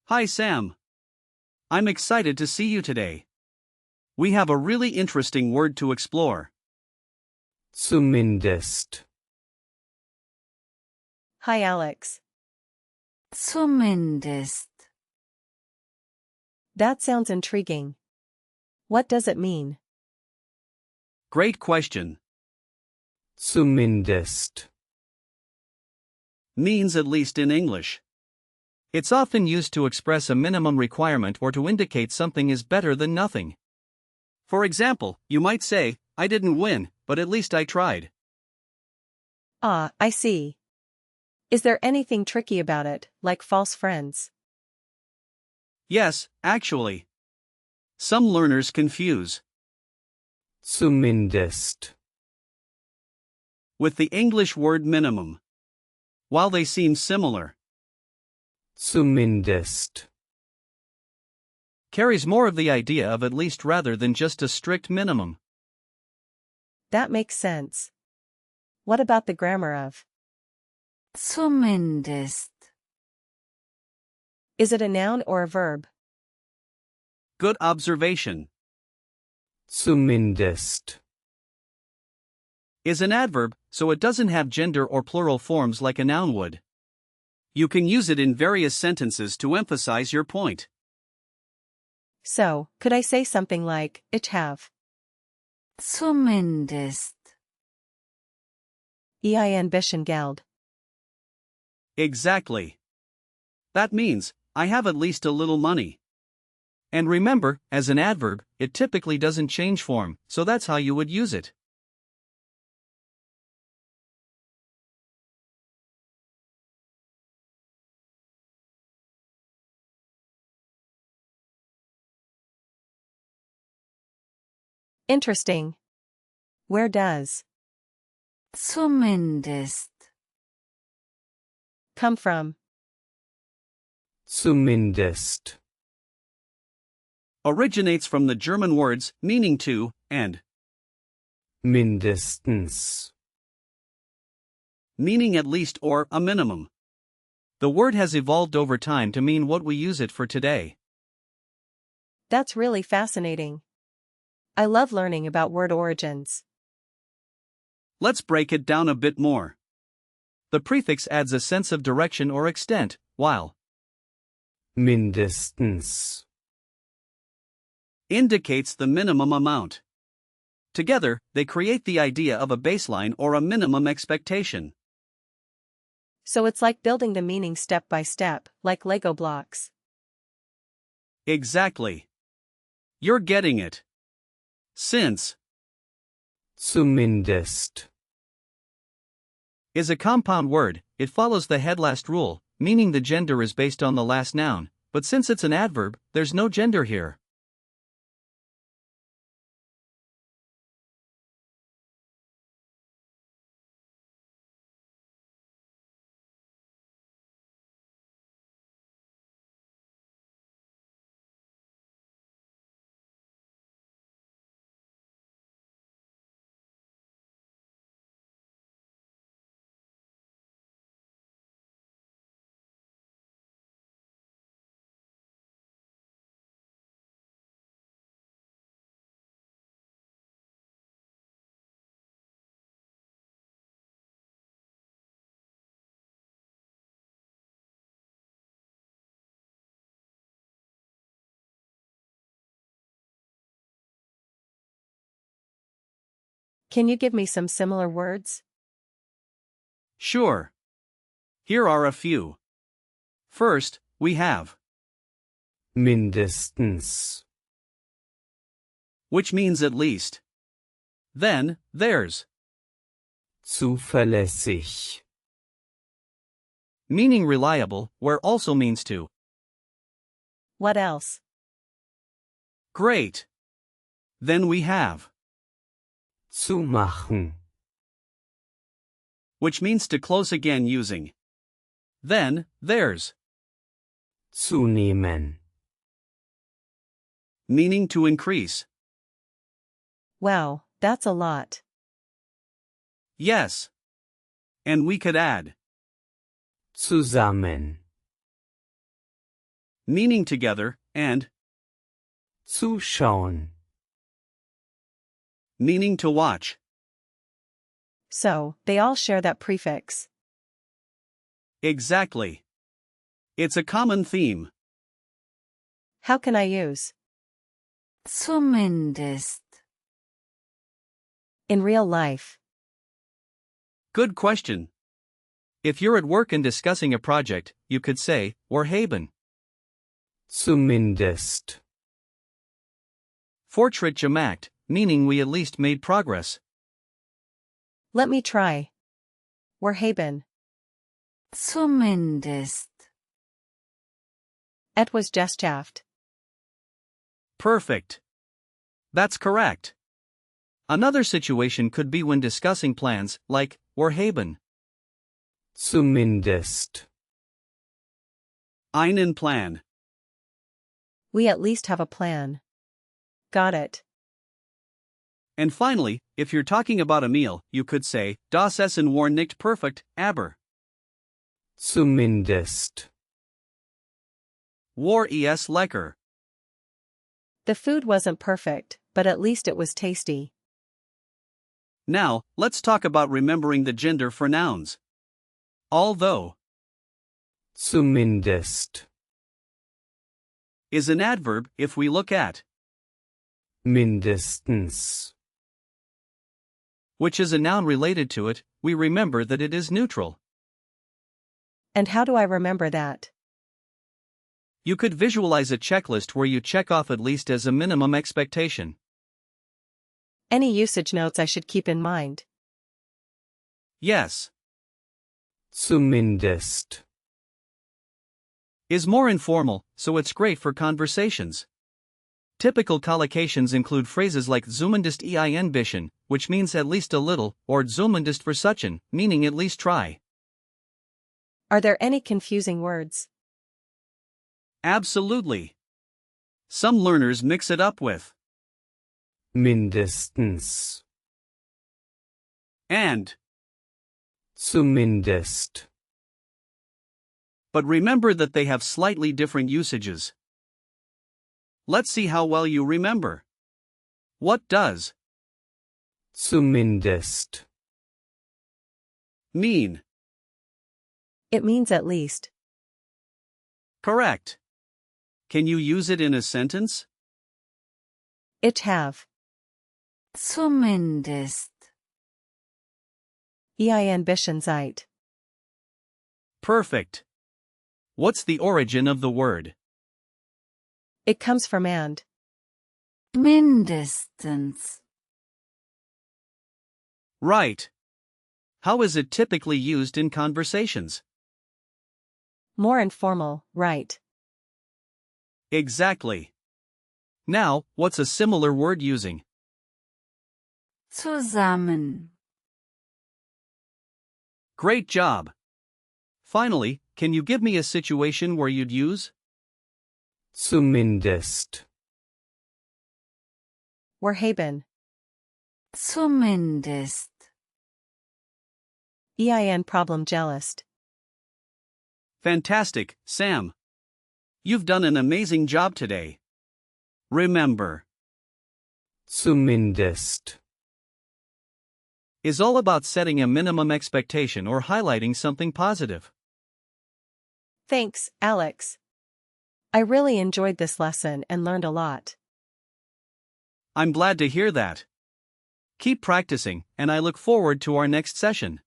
Hi Sam. I'm excited to see you today. We have a really interesting word to explore. Zumindest. Hi Alex. Zumindest. That sounds intriguing. What does it mean? Great question. Zumindest. Means at least in English. It's often used to express a minimum requirement or to indicate something is better than nothing. For example, you might say, I didn't win, but at least I tried. Ah, I see. Is there anything tricky about it, like false friends? Yes, actually. Some learners confuse Zumindest. with the English word minimum. While they seem similar, Zumindest. carries more of the idea of at least rather than just a strict minimum. That makes sense. What about the grammar of? Zumindest. Is it a noun or a verb? Good observation. Zumindest. Is an adverb, so it doesn't have gender or plural forms like a noun would. You can use it in various sentences to emphasize your point. So, could I say something like, ich have? Zumindest. Ein bisschen Geld. Exactly. That means, I have at least a little money. And remember, as an adverb, it typically doesn't change form, so that's how you would use it. Interesting. Where does Zumindest. come from? Zumindest. Originates from the German words meaning to and Mindestens. meaning at least or a minimum. The word has evolved over time to mean what we use it for today. That's really fascinating. I love learning about word origins. Let's break it down a bit more. The prefix adds a sense of direction or extent, while Mindestens. indicates the minimum amount. Together, they create the idea of a baseline or a minimum expectation. So it's like building the meaning step by step, like Lego blocks. Exactly. You're getting it. Since Zumindest. is a compound word, it follows the head-last rule, meaning the gender is based on the last noun, but since it's an adverb, there's no gender here. Can you give me some similar words? Sure. Here are a few. First, we have Mindestens. which means at least. Then, there's Zuverlässig. meaning reliable, where also means to. What else? Great. Then we have Zumachen. which means to close again using. Then, there's Zunehmen. meaning to increase. Wow, that's a lot. Yes. And we could add Zusammen. meaning together, and zuschauen, meaning to watch. So, they all share that prefix. Exactly. It's a common theme. How can I use zumindest, in real life? Good question. If you're at work and discussing a project, you could say, wir haben zumindest, Fortschritt gemacht, meaning we at least made progress. Let me try. Wir haben zumindest, etwas geschafft. Perfect. That's correct. Another situation could be when discussing plans, like, wir haben zumindest, einen Plan. We at least have a plan. Got it. And finally, if you're talking about a meal, you could say, das Essen war nicht perfekt, aber zumindest, war es lecker. The food wasn't perfect, but at least it was tasty. Now, let's talk about remembering the gender for nouns. Although zumindest, is an adverb if we look at mindestens, which is a noun related to it, we remember that it is neutral. And how do I remember that? You could visualize a checklist where you check off at least as a minimum expectation. Any usage notes I should keep in mind? Yes. zumindest, Is more informal, so it's great for conversations. Typical collocations include phrases like zumindest ein bisschen, which means at least a little, or zumindest versuchen, meaning at least try. Are there any confusing words? Absolutely. Some learners mix it up with mindestens, and, zumindest, but remember that they have slightly different usages. Let's see how well you remember. What does zumindest, mean? It means at least. Correct. Can you use it in a sentence? Ich have zumindest, ein bisschen Zeit. Perfect. What's the origin of the word? It comes from and. mindestens, Right. How is it typically used in conversations? More informal, right? Exactly. Now, what's a similar word using? zusammen, Great job. Finally, can you give me a situation where you'd use zumindest, Wir haben zumindest, ein Problem gelöst. Fantastic, Sam. You've done an amazing job today. Remember, zumindest, is all about setting a minimum expectation or highlighting something positive. Thanks, Alex. I really enjoyed this lesson and learned a lot. I'm glad to hear that. Keep practicing, and I look forward to our next session.